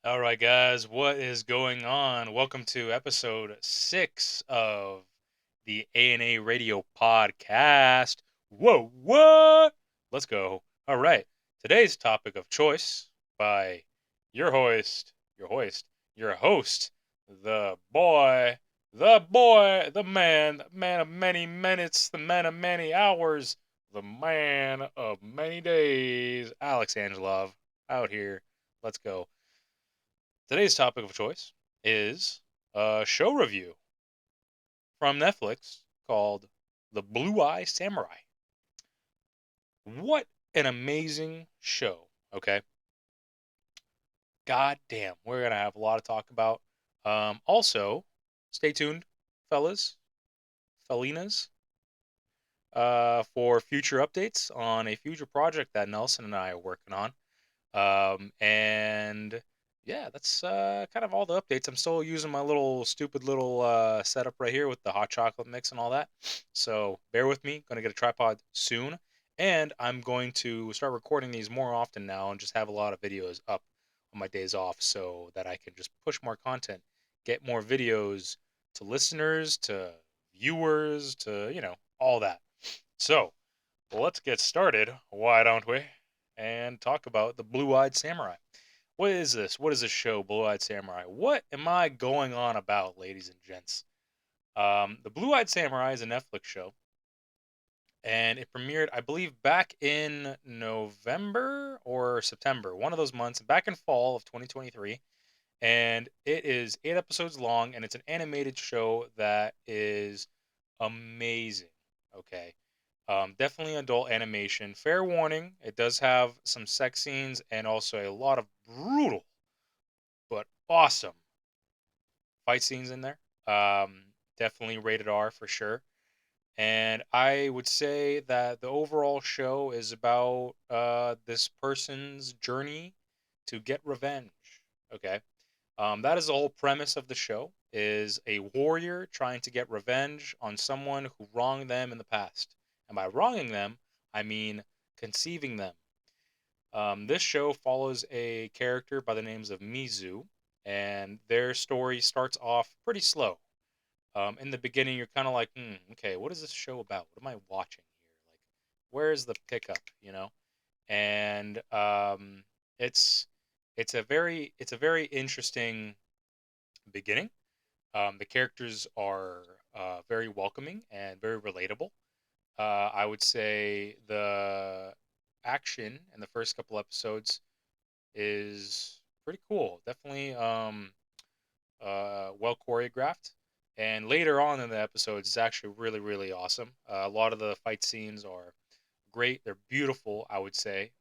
All right, guys, what is going on? Welcome to episode 6 of the A&A Radio Podcast. Whoa, what? Let's go. All right, today's topic of choice by your your host, the man of many minutes, the man of many hours, the man of many days, Alex Angelov, out here. Let's go. Today's topic of choice is a show review from Netflix called The Blue Eye Samurai. What an amazing show, okay? God damn, we're going to have a lot to talk about. Also, stay tuned, fellas, fellinas, for future updates on a future project that Nelson and I are working on. And yeah, that's kind of all the updates. I'm still using my little stupid little setup right here with the hot chocolate mix and all that. So bear with me. Going to get a tripod soon. And I'm going to start recording these more often now and just have a lot of videos up on my days off so that I can just push more content, get more videos to listeners, to viewers, to, all that. So let's get started. Why don't we? And talk about the Blue Eyed Samurai. What is this? What is this show, Blue Eyed Samurai? What am I going on about, ladies and gents? The Blue Eyed Samurai is a Netflix show, and it premiered, I believe, back in November or September, one of those months, back in fall of 2023. And it is 8 episodes long, and it's an animated show that is amazing. Okay. Definitely adult animation. Fair warning, it does have some sex scenes and also a lot of brutal but awesome fight scenes in there. Definitely rated R for sure. And I would say that the overall show is about this person's journey to get revenge. Okay. That is the whole premise of the show is a warrior trying to get revenge on someone who wronged them in the past. And by wronging them, I mean conceiving them. This show follows a character by the names of Mizu, and their story starts off pretty slow. In the beginning, you're kind of like, okay, what is this show about? What am I watching here? Like, where's the pickup? And it's it's a very interesting beginning. The characters are very welcoming and very relatable. I would say the action in the first couple episodes is pretty cool. Definitely well choreographed. And later on in the episodes, it's actually really, really awesome. A lot of the fight scenes are great. They're beautiful, I would say.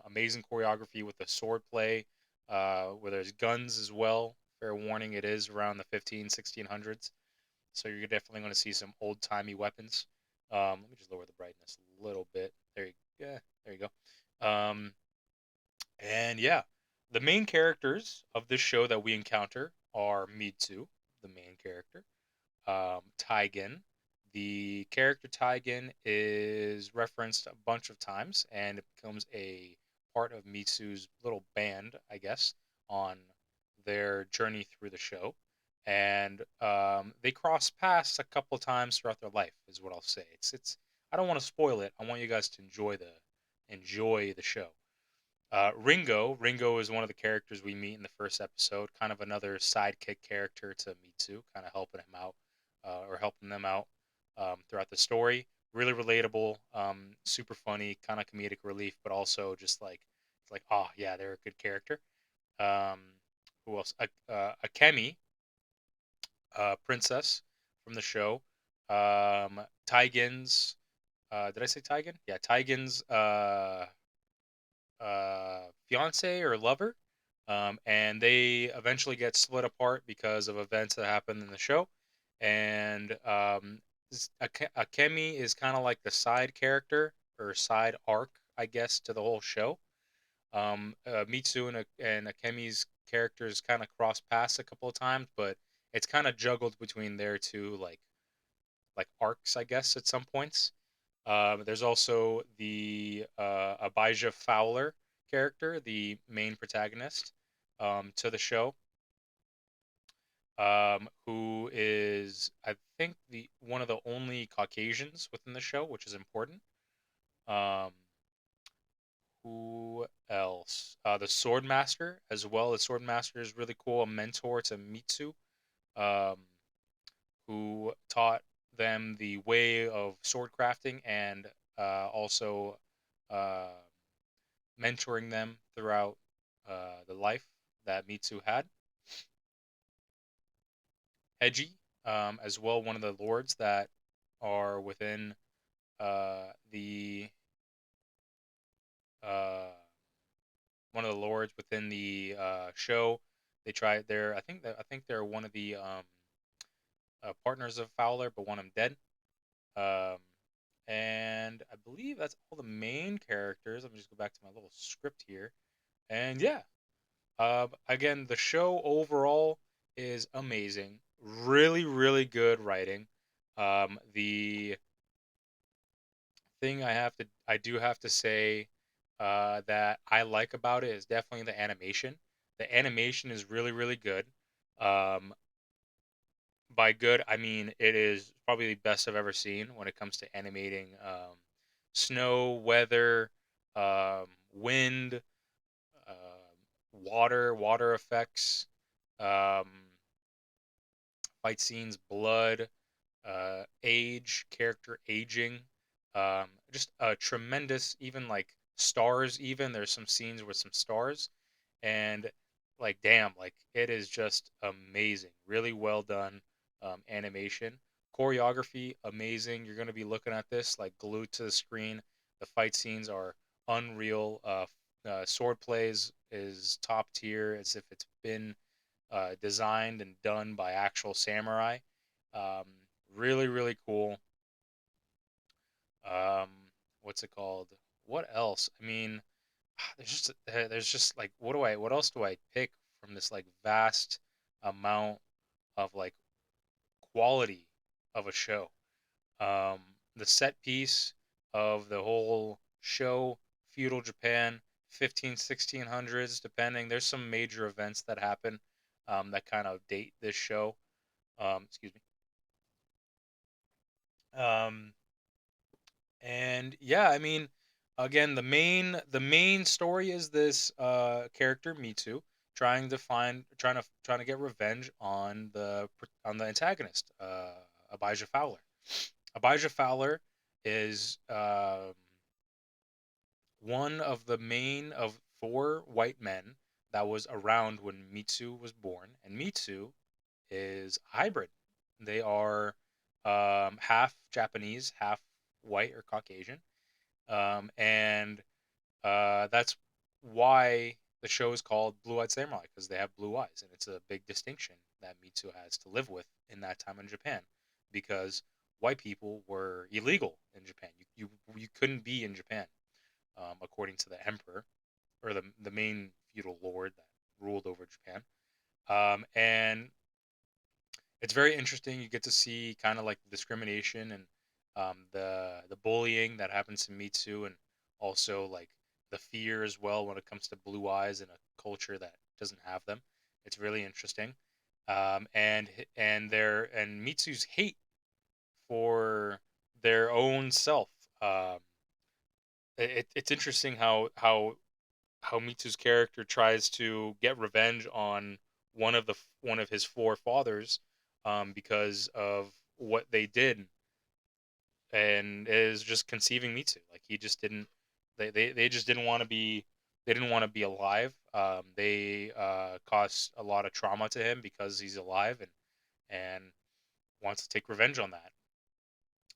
Amazing choreography with the sword play, where there's guns as well. Fair warning, it is around the 1600s. So you're definitely going to see some old timey weapons. Let me just lower the brightness a little bit. There you go. And yeah, the main characters of this show that we encounter are Mitsu, the main character, Taigen. The character Taigen is referenced a bunch of times, and it becomes a part of Mitsu's little band, I guess, on their journey through the show. And they cross paths a couple times throughout their life, is what I'll say. It's. I don't want to spoil it. I want you guys to enjoy the show. Ringo is one of the characters we meet in the first episode, kind of another sidekick character to Mitsu, kind of helping him out, or helping them out throughout the story. Really relatable, super funny, kind of comedic relief, but also just like, oh yeah, they're a good character. Um, who else? Akemi, princess from the show. Taigen's, did I say Taigen? Yeah, Taigen's fiance or lover, and they eventually get split apart because of events that happen in the show. And Akemi is kind of like the side character or side arc, I guess, to the whole show. Mitsu and Akemi's characters kind of cross paths a couple of times, but it's kind of juggled between their two like arcs, I guess, at some points. There's also the Abijah Fowler character, the main protagonist. to the show, who is, I think, the one of the only Caucasians within the show, which is important. Um, who else? The Sword Master as well. The Sword Master is really cool, a mentor to Mitsu, um, who taught them the way of sword crafting and also uh, mentoring them throughout the life that Mitsu had. Heiji, as well, one of the lords that are within the uh, one of the lords within the show. They try. I think they're one of the partners of Fowler, but want him dead. Um, and I believe that's all the main characters. Let me just go back to my little script here. And yeah, again, the show overall is amazing. Really, really good writing. The thing I do have to say that I like about it is definitely the animation. The animation is really, really good. Um, by good, I mean it is probably the best I've ever seen when it comes to animating snow, weather, wind, water effects, um, fight scenes, blood, age, character aging, just a tremendous, even like stars. Even there's some scenes with some stars, and like damn, like it is just amazing. Really well done animation, choreography, amazing. You're gonna be looking at this like glued to the screen. The fight scenes are unreal. Sword plays is top tier, as if it's been designed and done by actual samurai. Um, really, really cool. Um, what's it called? What else? I mean, there's just like what else do I pick from this like vast amount of like quality of a show? Um, the set piece of the whole show, feudal Japan, 15, 1600s, depending. There's some major events that happen that kind of date this show. Excuse me. Um, and yeah, I mean, again, the main story is this character Mitsu trying to get revenge on the antagonist, Abijah Fowler. Abijah Fowler is one of the main of four white men that was around when Mitsu was born, and Mitsu is a hybrid. They are half Japanese, half white or Caucasian, and that's why the show is called Blue Eyed Samurai, because they have blue eyes, and it's a big distinction that Mitsu has to live with in that time in Japan, because white people were illegal in Japan. You couldn't be in Japan, according to the emperor or the main feudal lord that ruled over Japan. And it's very interesting. You get to see kind of like the discrimination and the bullying that happens to Mitsu, and also like the fear as well when it comes to blue eyes in a culture that doesn't have them. It's really interesting, and Mitsu's hate for their own self. Um, it's interesting how Mitsu's character tries to get revenge on one of his four fathers, because of what they did, and is just conceiving Mitsu. Like he just didn't, they just didn't want to be, they didn't want to be alive. They caused a lot of trauma to him because he's alive, and wants to take revenge on that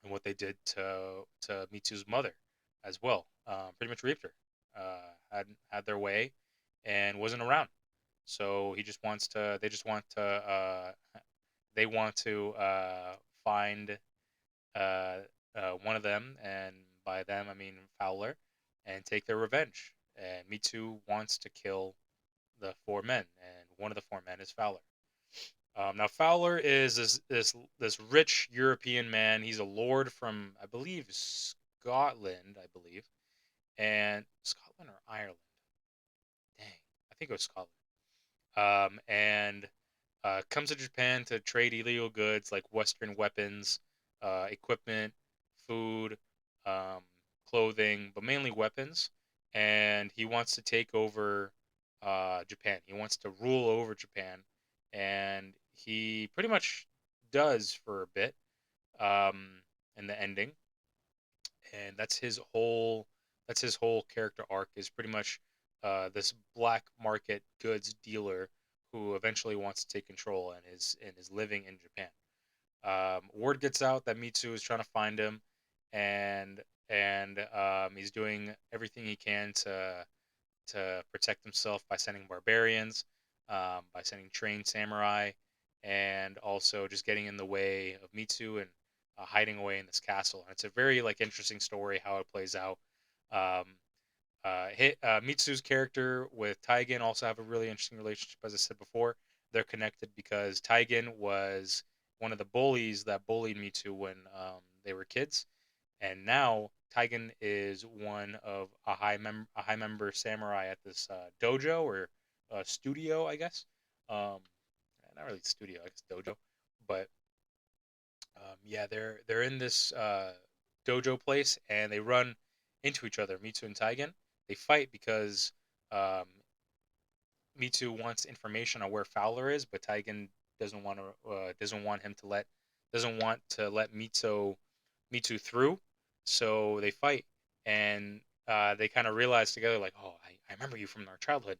and what they did to Mitsu's mother as well. Pretty much raped her. Had their way and wasn't around. So he just wants to. They just want to. They want to find uh, one of them, and by them I mean Fowler, and take their revenge. And Mitsu wants to kill the four men, and one of the four men is Fowler. Now Fowler is this rich European man. He's a lord from, I believe, Scotland, I believe, and Scotland or Ireland. Dang, I think it was Scotland. and comes to Japan to trade illegal goods like Western weapons, equipment, food, um, clothing, but mainly weapons. And he wants to take over Japan. He wants to rule over Japan, and he pretty much does for a bit in the ending. And that's his whole character arc is pretty much this black market goods dealer who eventually wants to take control and is living in Japan. Word gets out that Mitsu is trying to find him, and he's doing everything he can to protect himself by sending barbarians, by sending trained samurai, and also just getting in the way of Mitsu and hiding away in this castle. And it's a very like interesting story how it plays out. Um, Mitsu's character with Taigen also have a really interesting relationship, as I said before. They're connected because Taigen was one of the bullies that bullied Mitsu when they were kids, and now Taigen is one of a high member samurai at this dojo or studio, I guess. Um, Not really studio, I guess dojo, but yeah, they're in this dojo place and they run into each other. Mitsu and Taigen, they fight because um, Mitsu wants information on where Fowler is, but Taigen doesn't want to let Mitsu through. So they fight, and they kind of realize together, like, oh, I remember you from our childhood.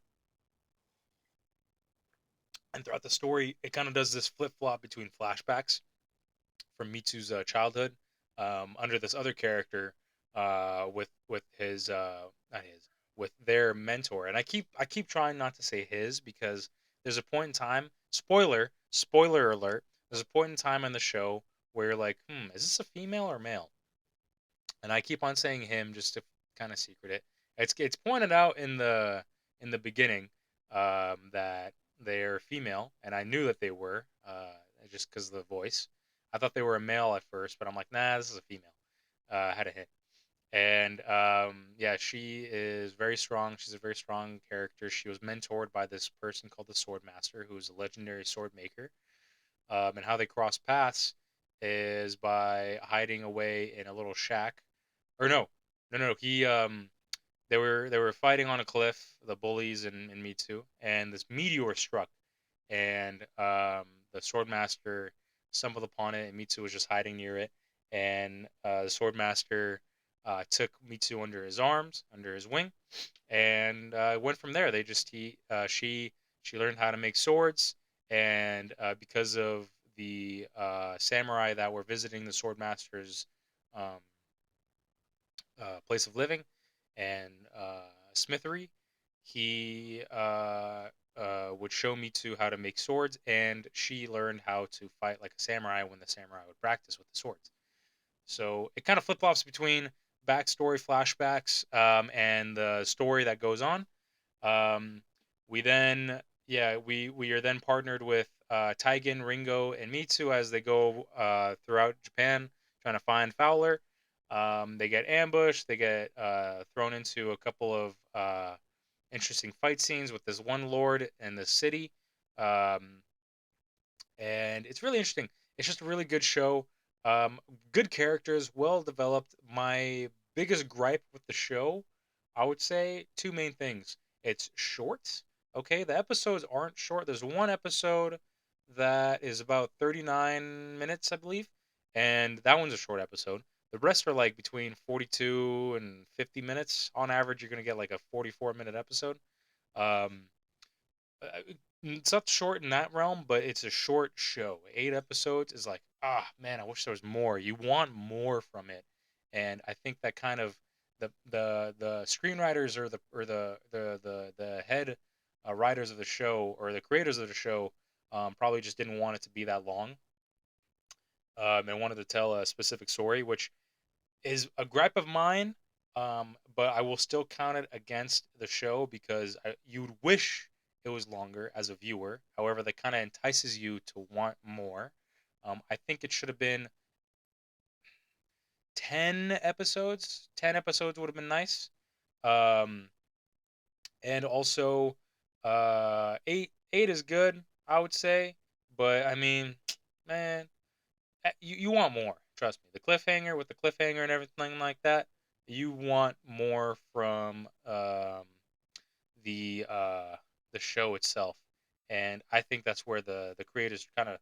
And throughout the story, it kind of does this flip flop between flashbacks from Mitsu's childhood under this other character with his not his with their mentor. And I keep trying not to say his because there's a point in time. Spoiler alert. There's a point in time in the show where you're like, is this a female or male? And I keep on saying him just to kind of secret it. It's pointed out in the beginning that they're female, and I knew that they were just because of the voice. I thought they were a male at first, but I'm like, nah, this is a female. I had a hint, and yeah, she is very strong. She's a very strong character. She was mentored by this person called the Sword Master, who is a legendary sword maker. And how they cross paths is by hiding away in a little shack or no, no, no. They were fighting on a cliff, the bullies and me too, and this meteor struck, and the swordmaster stumbled upon it, and Mitsu was just hiding near it, and the swordmaster took Mitsu under his arms, under his wing, and went from there. They just he she learned how to make swords, and because of the samurai that were visiting the swordmaster's um, place of living and smithery, he would show Mitsu how to make swords, and she learned how to fight like a samurai when the samurai would practice with the swords. So it kind of flip flops between backstory flashbacks and the story that goes on. Um, we then, yeah, we are then partnered with Taigen, Ringo, and Mitsu as they go throughout Japan trying to find Fowler. They get ambushed. They get thrown into a couple of interesting fight scenes with this one lord in the city. Um, and it's really interesting. It's just a really good show. Good characters, well developed. My biggest gripe with the show, I would say, two main things. It's short. Okay, the episodes aren't short. There's one episode that is about 39 minutes, I believe, and that one's a short episode. The rest are like between 42 and 50 minutes. On average, you're gonna get like a 44-minute episode. Um, it's not short in that realm, but it's a short show. 8 episodes is like, man, I wish there was more. You want more from it, and I think that kind of the screenwriters or the head writers of the show or the creators of the show probably just didn't want it to be that long, and wanted to tell a specific story, which is a gripe of mine, but I will still count it against the show because you'd wish it was longer as a viewer. However, that kind of entices you to want more. I think it should have been 10 episodes. 10 episodes would have been nice. Um, and also, Eight is good, I would say, but I mean, man, you want more. Trust me. The cliffhanger with the cliffhanger and everything like that, you want more from the uh, the show itself, and I think that's where the creators kind of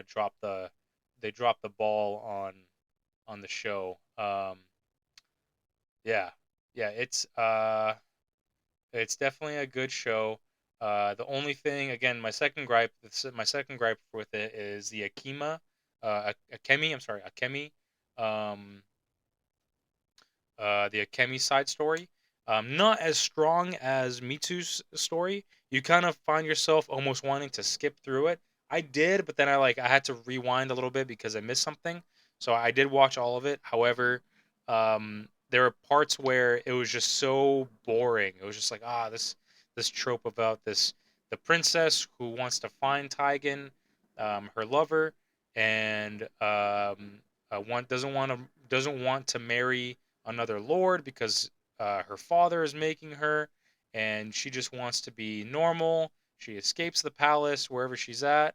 drop the ball on the show. Yeah, yeah, it's definitely a good show. The only thing, again, my second gripe with it is the Akemi. I'm sorry, Akemi. Um, the Akemi side story. Not as strong as Mitsu's story. You kind of find yourself almost wanting to skip through it. I did, but then I had to rewind a little bit because I missed something. So I did watch all of it. However, there are parts where it was just so boring. It was just like this trope about the princess who wants to find Taigen, her lover, and doesn't want to marry another lord because her father is making her, and she just wants to be normal. She escapes the palace wherever she's at,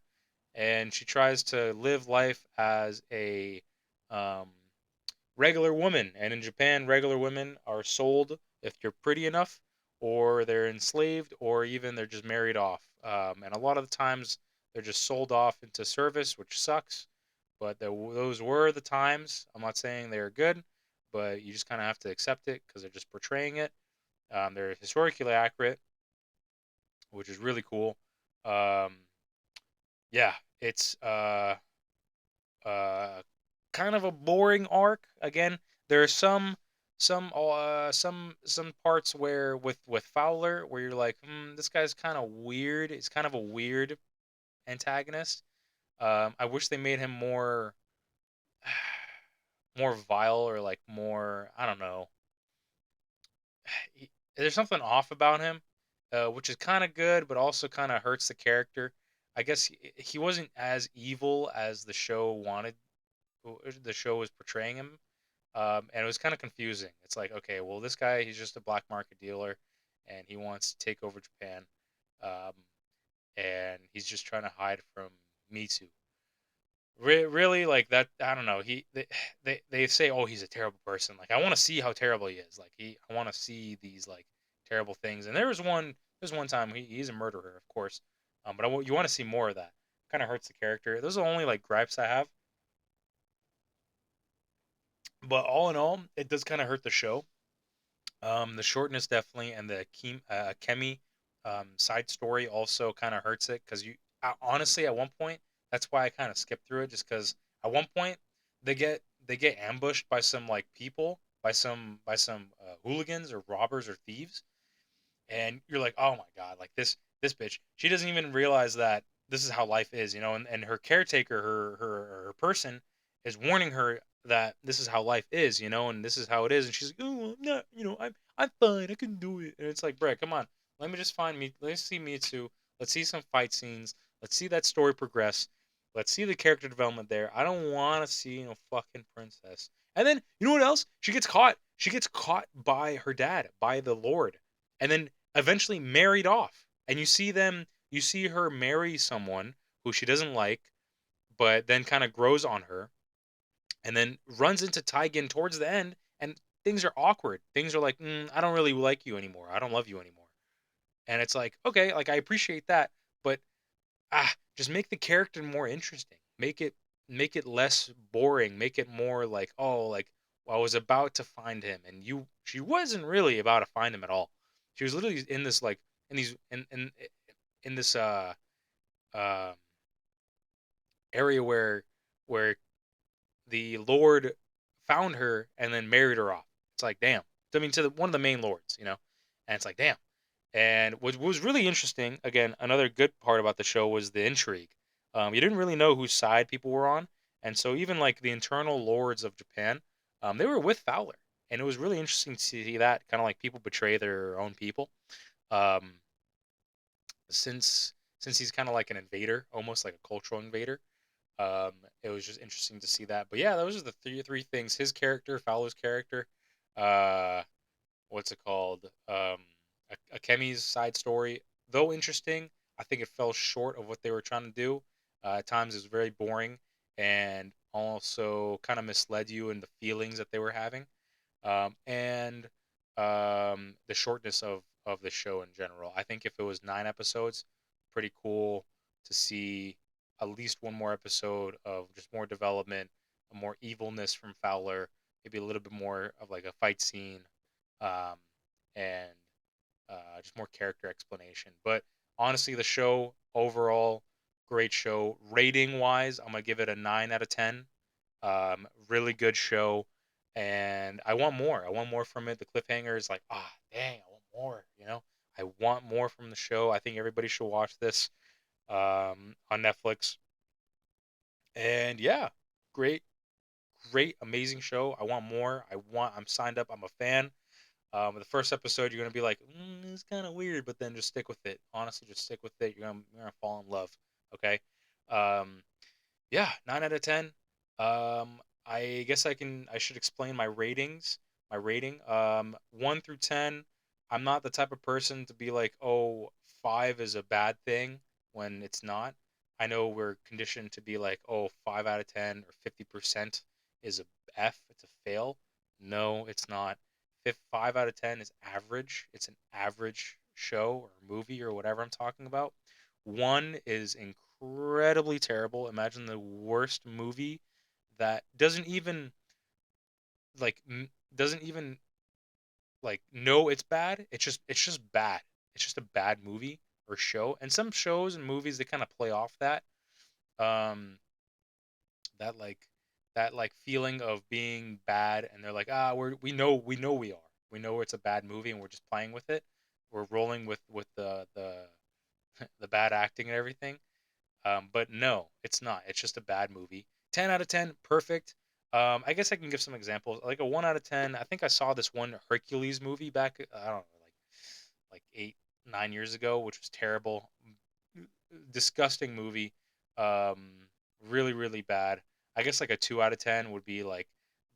and she tries to live life as a um, regular woman. And in Japan, regular women are sold if you're pretty enough, or they're enslaved, or even they're just married off. And a lot of the times, they're just sold off into service, which sucks. But those were the times. I'm not saying they're good, but you just kind of have to accept it because they're just portraying it. They're historically accurate, which is really cool. Um, yeah, it's uh, kind of a boring arc. Again, there are some parts where with Fowler where you're like, this guy's kind of weird. It's kind of a weird antagonist. I wish they made him more more vile or like more, I don't know. There's something off about him, which is kind of good, but also kind of hurts the character. I guess he wasn't as evil as the show was portraying him, and it was kind of confusing. It's like, okay, well, this guy, he's just a black market dealer, and he wants to take over Japan, um, and he's just trying to hide from Mitsu. Really, like that, I don't know. They say, oh, he's a terrible person. Like, I want to see how terrible he is. Like, I want to see these like terrible things. And there's one time he's a murderer, of course. But you want to see more of that. Kind of hurts the character. Those are the only like gripes I have. But all in all, it does kind of hurt the show. The shortness definitely, and the Kemi side story also kind of hurts it because honestly, at one point, that's why I kind of skipped through it, just because at one point they get ambushed by some like people, by some hooligans or robbers or thieves, and you're like, oh my god, like this bitch, she doesn't even realize that this is how life is, you know, and her caretaker, her person, is warning her that this is how life is, you know, and this is how it is, and she's like, oh, I'm not, you know, I'm fine, I can do it, and it's like, Brett, come on, let me just find me, let's see Mitsu, let's see some fight scenes, let's see that story progress. Let's see the character development there. I don't want to see no fucking princess. And then you know what else? She gets caught. She gets caught by her dad, by the Lord, and then eventually married off. And you see her marry someone who she doesn't like, but then kind of grows on her, and then runs into Taigen towards the end, and things are awkward. Things are like, I don't really like you anymore. I don't love you anymore. And it's like, okay, like I appreciate that, but just make the character more interesting. Make it less boring. Make it more like, oh, like I was about to find him, and you she wasn't really about to find him at all. She was literally in this like in these in this uh area where the Lord found her and then married her off. It's like, damn. I mean, to one of the main lords, you know, and it's like, damn. And what was really interesting, again, another good part about the show was the intrigue. You didn't really know whose side people were on, and so even like the internal lords of Japan, they were with Fowler, and it was really interesting to see that kind of like people betray their own people. Um, since he's kind of like an invader, almost like a cultural invader. It was just interesting to see that. But yeah, those are the three things: his character, Fowler's character, uh, what's it called? Akemi's side story, though interesting, I think it fell short of what they were trying to do. At times, it was very boring and also kind of misled you in the feelings that they were having, and the shortness of the show in general. I think if it was 9 episodes, pretty cool to see at least one more episode of just more development, more evilness from Fowler, maybe a little bit more of like a fight scene, um, and just more character explanation. But honestly, the show overall, great show. Rating wise, I'm gonna give it a 9 out of 10. Really good show, and I want more. I want more from it. The cliffhanger is like, dang, I want more. I want more from the show. I think everybody should watch this on Netflix. And yeah, great, great, amazing show. I want more. I'm signed up. I'm a fan. The first episode, you're gonna be like, it's kind of weird, but then just stick with it. Honestly, just stick with it. You're gonna fall in love. Okay. Um, yeah, 9 out of 10. I guess I should explain my ratings. My rating, 1 through 10. I'm not the type of person to be like, oh, five is a bad thing when it's not. I know we're conditioned to be like, oh, 5 out of 10 or 50% is a F. It's a fail. No, it's not. 5 out of 10 is average. It's an average show or movie or whatever I'm talking about. One is incredibly terrible. Imagine the worst movie that like doesn't even like know it's bad. It's just bad. It's just a bad movie or show. And some shows and movies they kind of play off um that like feeling of being bad, and they're like, we know we are. We know it's a bad movie and we're just playing with it. We're rolling with the the bad acting and everything. But no, it's not. It's just a bad movie. 10 out of 10, perfect. I guess I can give some examples. Like a 1 out of 10. I think I saw this one Hercules movie back. I don't know, like 8, 9 years ago, which was terrible, disgusting movie. Really, really bad. I guess like a 2 out of 10 would be like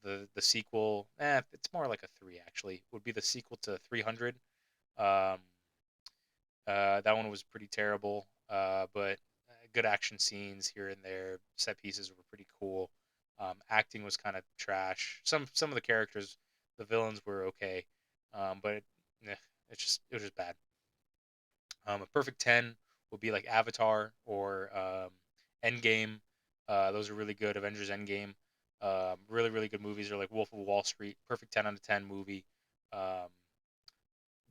the sequel. It's more like a three actually. Would be the sequel to 300. Um, that one was pretty terrible, but good action scenes here and there. Set pieces were pretty cool. Acting was kind of trash. Some of the characters, the villains were okay, but it was just bad. A perfect 10 would be like Avatar or Endgame. Those are really good. Avengers Endgame. Really really good movies. Are like Wolf of Wall Street. Perfect 10 out of 10 movie. Um,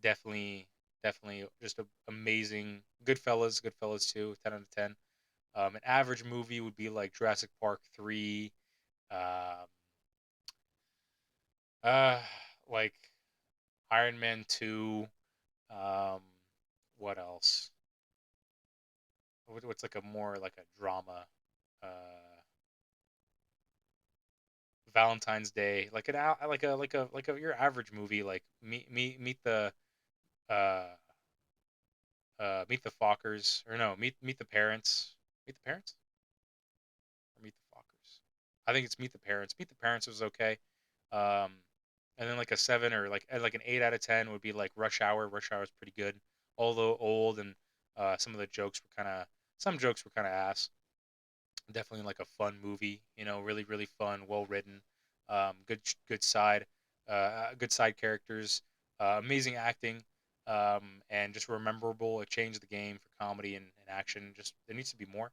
definitely definitely just a amazing. Goodfellas too, 10 out of 10. An average movie would be like Jurassic Park 3. um uh like Iron Man 2. um what else? What's like a more like a drama? uh Valentine's Day, like like a your average movie, like uh Meet the Fockers, or no, Meet the Parents. Meet the Parents or Meet the Fockers? I think it's Meet the Parents. Meet the Parents was okay. Um, and then like a 7 or like an 8 out of 10 would be like Rush Hour. Rush Hour is pretty good, although old, and some of the jokes were kind of some jokes were kind of ass. Definitely like a fun movie, really really fun, well written, good side characters, amazing acting, and just memorable. It changed the game for comedy and action. Just there needs to be more.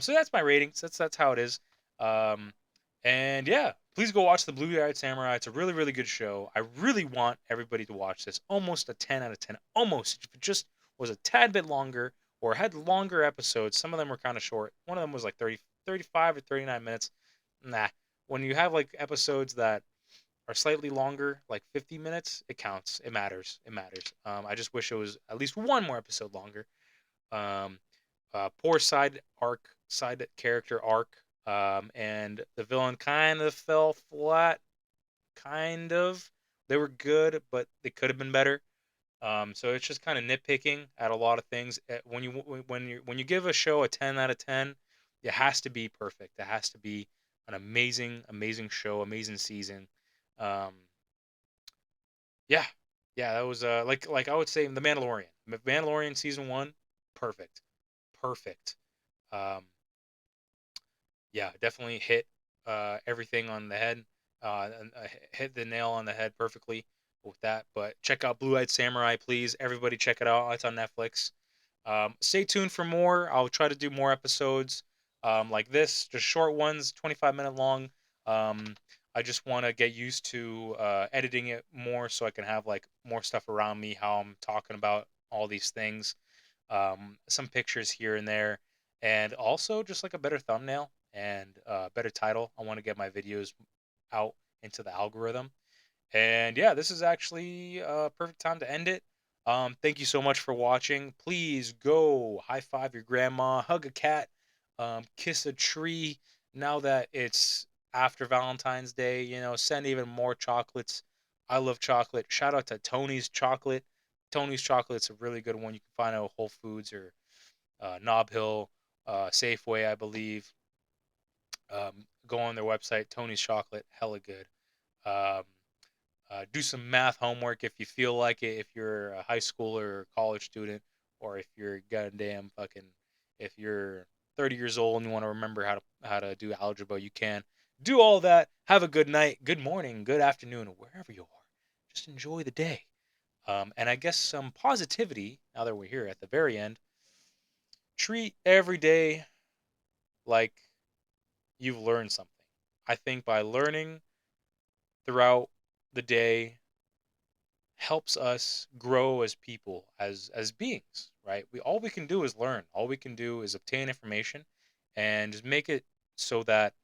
So that's my ratings. That's how it is. Um, and yeah, please go watch the Blue Eyed Samurai. It's a really really good show. I really want everybody to watch this. Almost a 10 out of 10. Almost. If it just was a tad bit longer or had longer episodes. Some of them were kind of short. One of them was like 30, 35 or 39 minutes. Nah. When you have like episodes that are slightly longer, like 50 minutes, it counts. It matters. It matters. I just wish it was at least one more episode longer. Um, poor side character arc, and the villain kind of fell flat. Kind of. They were good, but they could have been better. So it's just kind of nitpicking at a lot of things. When you give a show a 10 out of 10, it has to be perfect. It has to be an amazing amazing show, amazing season. Um, yeah. Yeah, that was like I would say The Mandalorian. Mandalorian season 1, perfect. Perfect. Um yeah, definitely hit everything on the head. Hit the nail on the head perfectly with that. But check out Blue Eyed Samurai, please. Everybody check it out. It's on Netflix. Stay tuned for more. I'll try to do more episodes like this, just short ones, 25-minute long. Um, I just want to get used to editing it more so I can have like more stuff around me, how I'm talking about all these things, some pictures here and there, and also just like a better thumbnail and better title. I want to get my videos out into the algorithm. And yeah, this is actually a perfect time to end it. Thank you so much for watching. Please go high five your grandma, hug a cat, kiss a tree. Now that it's after Valentine's Day, send even more chocolates. I love chocolate. Shout out to Tony's Chocolate. Tony's Chocolate's a really good one. You can find it at Whole Foods or Nob Hill, Safeway, I believe. Go on their website, Tony's Chocolate, hella good. Um, do some math homework if you feel like it, if you're a high schooler or college student, or if you're goddamn fucking, if you're 30 years old and you want to remember how to do algebra, you can do all that. Have a good night, good morning, good afternoon, wherever you are. Just enjoy the day. And I guess some positivity now that we're here at the very end. Treat every day like you've learned something. I think by learning throughout the day helps us grow as people, as beings, right? We all we can do is learn. All we can do is obtain information and just make it so that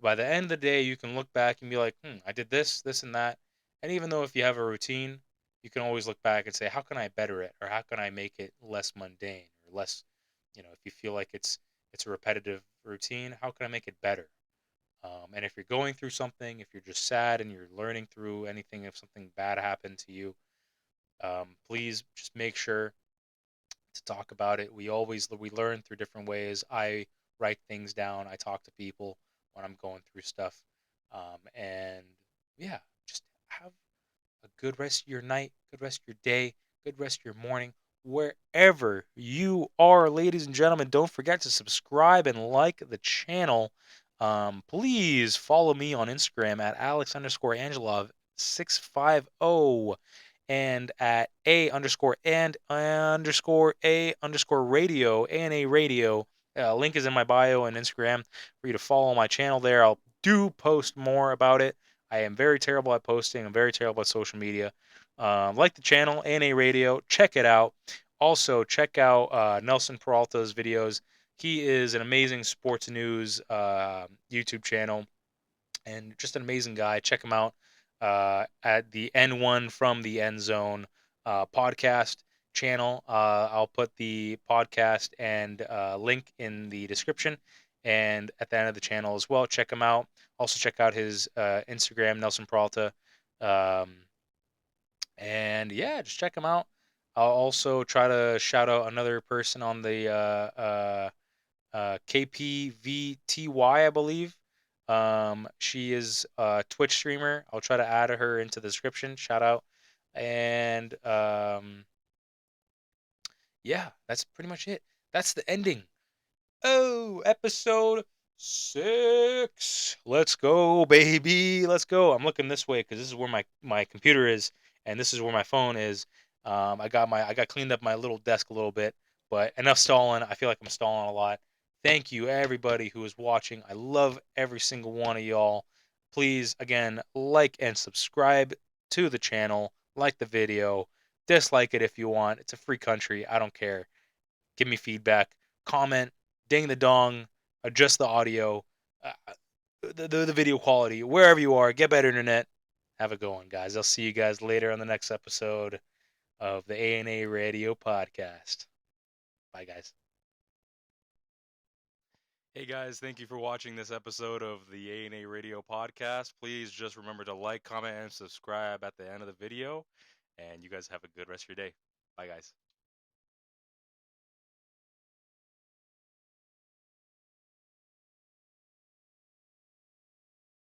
by the end of the day you can look back and be like, I did this, this and that. And even though if you have a routine, you can always look back and say, how can I better it? Or how can I make it less mundane or less, if you feel like it's a repetitive routine, how can I make it better? And if you're going through something, if you're just sad and you're learning through anything, if something bad happened to you, please just make sure to talk about it. We learn through different ways. I write things down. I talk to people when I'm going through stuff, and yeah, just have a good rest of your night, good rest of your day, good rest of your morning, wherever you are, ladies and gentlemen. Don't forget to subscribe and like the channel. Please follow me on Instagram at Alex_Angelov 650 and at A_A_radio, A&A Radio. Link is in my bio and Instagram for you to follow my channel there. I'll do post more about it. I am very terrible at posting. I'm very terrible at social media. Like the channel, A&A Radio. Check it out. Also, check out Nelson Peralta's videos. He is an amazing sports news YouTube channel and just an amazing guy. Check him out at the N1 from the End Zone podcast channel. I'll put the podcast and link in the description and at the end of the channel as well. Check him out. Also, check out his Instagram, Nelson Peralta. Um, and yeah, just check him out. I'll also try to shout out another person on the KPVTY, I believe. She is a Twitch streamer. I'll try to add her into the description. Shout out. And yeah, that's pretty much it. That's the ending. Oh, episode 6. Let's go, baby. Let's go. I'm looking this way because this is where my computer is, and this is where my phone is. I got cleaned up my little desk a little bit, but enough stalling. I feel like I'm stalling a lot. Thank you, everybody who is watching. I love every single one of y'all. Please, again, like and subscribe to the channel. Like the video. Dislike it if you want. It's a free country. I don't care. Give me feedback, comment, ding the dong, adjust the audio, uh, the video quality, wherever you are, get better internet. Have a good one, guys. I'll see you guys later on the next episode of the A&A Radio Podcast. Bye, guys. Hey guys, thank you for watching this episode of the A&A Radio Podcast. Please just remember to like, comment, and subscribe at the end of the video. And you guys have a good rest of your day. Bye, guys.